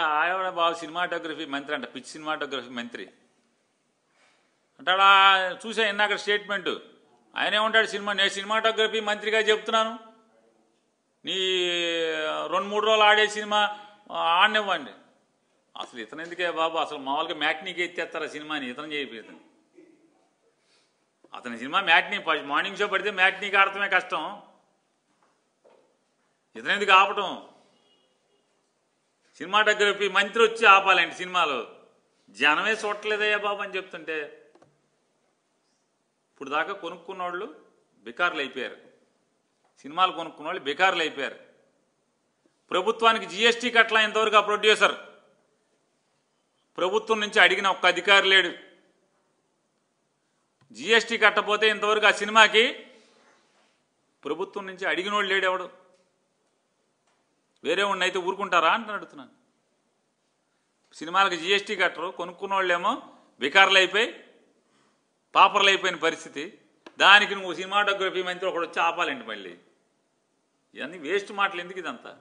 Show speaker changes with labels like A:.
A: ఆవిడ బాబు సినిమాటోగ్రఫీ మంత్రి అంట, పిచ్ సినిమాటోగ్రఫీ మంత్రి అంటాడా. చూసా ఇందాక స్టేట్మెంటు. ఆయన ఏమంటాడు, నేను సినిమాటోగ్రఫీ మంత్రిగా చెప్తున్నాను, నీ 2-3 రోజులు ఆడే సినిమా ఆడనివ్వండి. అసలు ఇతను ఎందుకే బాబు, అసలు మామూలుగా మ్యాట్నీకి ఎత్తేస్తారా సినిమాని, ఇతను చేయిపోతుంది. అతని సినిమా మ్యాట్నీ మార్నింగ్ షో పడితే మ్యాట్నీకి ఆడటమే కష్టం, ఇతను ఎందుకు ఆపటం. సినిమాటోగ్రఫీ మంత్రి వచ్చి ఆపాలండి సినిమాలు. జనమే చూడట్లేదయ్యా బాబు అని చెప్తుంటే, ఇప్పుడు దాకా కొనుక్కున్న వాళ్ళు బికార్లు అయిపోయారు, సినిమాలు కొనుక్కున్న వాళ్ళు బికార్లు అయిపోయారు. ప్రభుత్వానికి జీఎస్టీ కట్టలా ఇంతవరకు ఆ ప్రొడ్యూసర్. ప్రభుత్వం నుంచి అడిగిన ఒక్క అధికారి లేడు. జీఎస్టీ కట్టపోతే ఇంతవరకు ఆ సినిమాకి ప్రభుత్వం నుంచి అడిగిన వాళ్ళు లేడు ఎవడు. వేరే వాడిని అయితే ఊరుకుంటారా అని అడుగుతున్నాను. సినిమాలకు జీఎస్టీ కట్టరు, కొనుక్కున్న వాళ్ళేమో బికార్లు అయిపోయి పాపర్లు అయిపోయిన పరిస్థితి. దానికి నువ్వు సినిమాటోగ్రఫీ మంత్రి ఒకడు వచ్చి ఆపాలండి. మళ్ళీ ఇవన్నీ వేస్ట్ మాటలు ఎందుకు ఇదంతా.